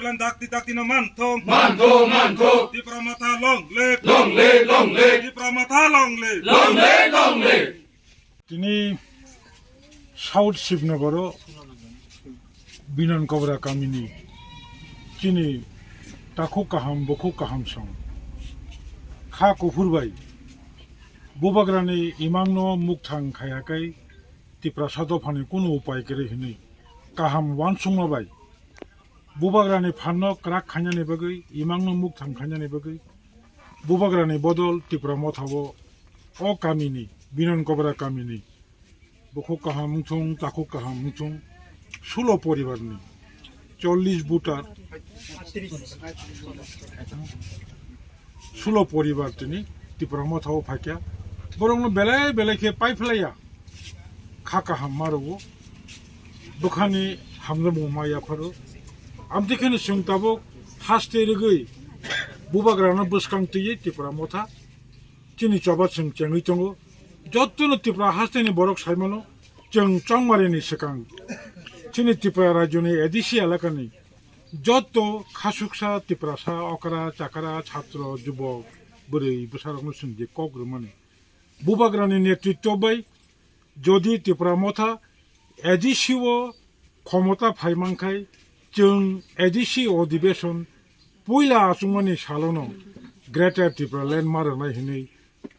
Bulan dakti na manthong. Di pramata long le. Di pramata long le. তিনি south Shibnagar বিনন কবরা কামিনী তিনি তাকু কাহাম বকু কাহাম song খা কুফুরবাই বুবাগ্রানি ইমাংন মুকথাং খায়াকাই তিপ্রা সাদফানি কোনো উপায় করে হিনি কাহাম ওয়ান সংবাই বুবাগ্রানি ফান্ন ক্রাক খাኛনি বাগৈ ইমাংন মুকথাং খাኛনি বাগৈ বুবাগ্রানি বদল তিপ্রা মথাবো অ কামিনী বিনন কবরা কামিনী বকু কাহাম মুথং তাকু কাহাম মুথং 16 পরিবারনি 40 বুটার 16 পরিবার তিনি ত্রিপুরা মথাও ফাইকা বরং বেলায় পাইফলাইয়া খাকা হামারো বখানি হামজমো মায়াफोर আমতিখানি सुंताबो हास्ते रगै बुबाग्राना बसखांतयै ত্রিপুরা मथा चिनि चबा जों चेङै दङ जत्तनो ত্রিপুরা हास्तेनि बरक साइमानो जों चंमारिनि सिगां चिनि ত্রিপুরা रायजोनि एडिसि एलाकानि जत्त खासुकसा ত্রিপুরাसा अकरा चाकारा छात्र युवक बोरै बसारनो जोंजे कग्रमानि बुबाग्रानि नेतृत्व बाय যদি ত্রিপুরা मथा एडिसिओ क्षमता फाइमांखाय जों एडिसि अधिवेशन पयला आसुमानि सालनो ग्रेटर त्रिपुरा लैंड मारनाय हिनै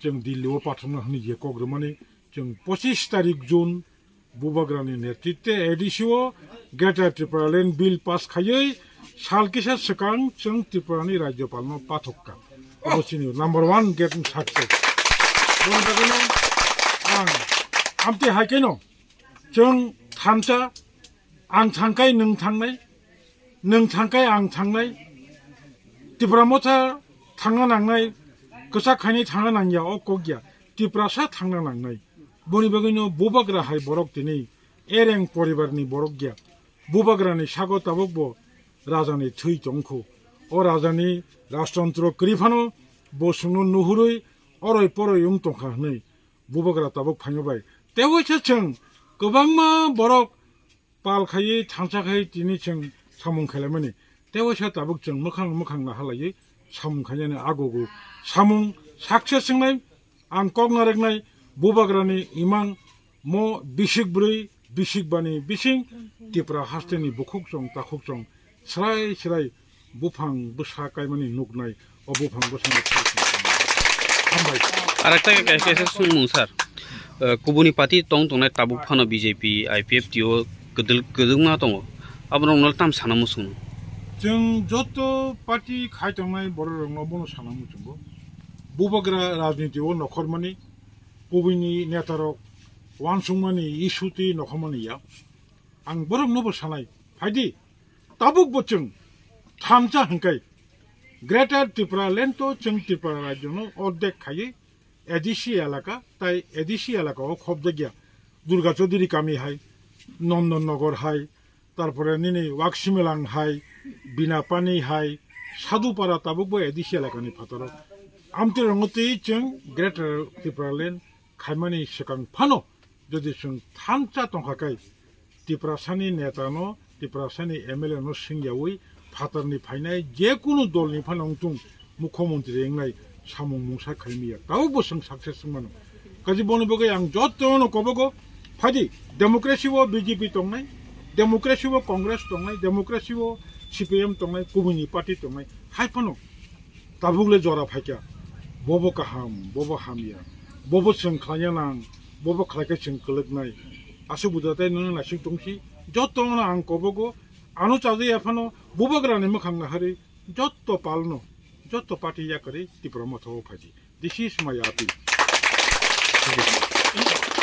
जों दिल्लीआव पाठनो हनि जे कग्रमानि जों 25 तारिख जून बुबाग्रानि नेतृत्व एडिसिओ greater Tripura land bill pass खायै सालकिसा सिगां जों त्रिपुरानि राज्यपालनो पाठकका अबसिनि नम्बर 1 गेट सक्सेस बुंबागनो आं आमति हायकेनो जों थामसा आं थांखाय नों थांखाय आं थांनाय त्रिपुरा मथा थांना नांनाय गोसा खायनाय थांना नांया अकगिया त्रिपुरासा थांना नांनाय बनिबागैनो बुबाग्रा हाय बरक दिनै एरें परिबारनि बरक गया बुबाग्रानि सागो ताबकबो राजानि थै दंखौ अ राजानि राजतन्त्र क्रिफानो बसुनो नुहुरै अरय परय उंतंखा हनै बुबाग्रा ताबक फाङोबाय तेवैसो जों गोबांमा बरक पालखायै थांसाखाय दिनै जों सामुं खालामनि तेवैसो ताबक जों मोखां नाहालायै सामुं खायनो आगोगो सामुं साक्सेस जोंनाय आं कगनारेगनाय बुबाग्रानि इमां म बिसिक बानि बिसिं त्रिपुरा हास्तेनि बुखुक जं ताखुक जं स्राय बुफां बुसा कायमानि नुगनाय अ बुफां बुसानि हामबाय आरेकटा कैसे सुंमुं सार कुबुनि पार्टी तंनाय ताबुक फानो बीजेपी आईपीएफ टीओ गदुंमा दङ आबरंनो ताम सानामु सुं जों जत पार्टी खायतंनाय बररंनो बनो सानामु जोंबो बुबाग्रा राजनीतिआव नखरमानि कुबुनि नेतारक वानसुंमानि इस्युति नखरमानिया आं बरंनोबो सानाय फायदि ताबुक बचों थामसा हंकाय ग्रेटर त्रिपुरा लैंड तो जों त्रिपुरा राज्यनो अर्धेक खायै एडिसि एलाका ताई एडिसि एलाकाओ खब जायगा दुर्गा चौधुरी कामी हाय नंदननगर हाय तारपरे निनै वाक्सिमेलां हाय बिनापानी हाय साधुपारा ताबुकबो एडिसि एलाकानि फाताराव आमते रंगति जों ग्रेटर त्रिपुरा लैंड खायमानि सिगां फानो जुदि जों थामसा तंखाखाय त्रिपुरासानि नेतानो त्रिपुरासानि एमएलए नो सिंगियावै फातारनि फायनाय जेकुनु दलनि फानंतुं मुख्यमंत्री एंनाय सामुं मुंसा खायमिया ताव बोसों सक्सेस मानो काजि बनबोगै आं जत्तनो कबगो फायदि डेमोक्रेसीओ बीजेपी तंनाय डेमोक्रेसीओ कांग्रेस तंनाय डेमोक्रेसीओ सीपीएम तंनाय कुबुनि पार्टी तंनाय हायफानो ताबुगले जरा फायका बबो काहाम बबो हामिया बबो जों खायनां बबो खायका जों कलगनाय आसु बुदाताय नों नासिं तंसि जत्तनो आं कबगो आनो चाजे याफानो बुबाग्रानि मोखां नाहारै जत्त पालनो जत्त पार्टी याकरै त्रिपुरा मथाव फायदि दिस इज माय appeal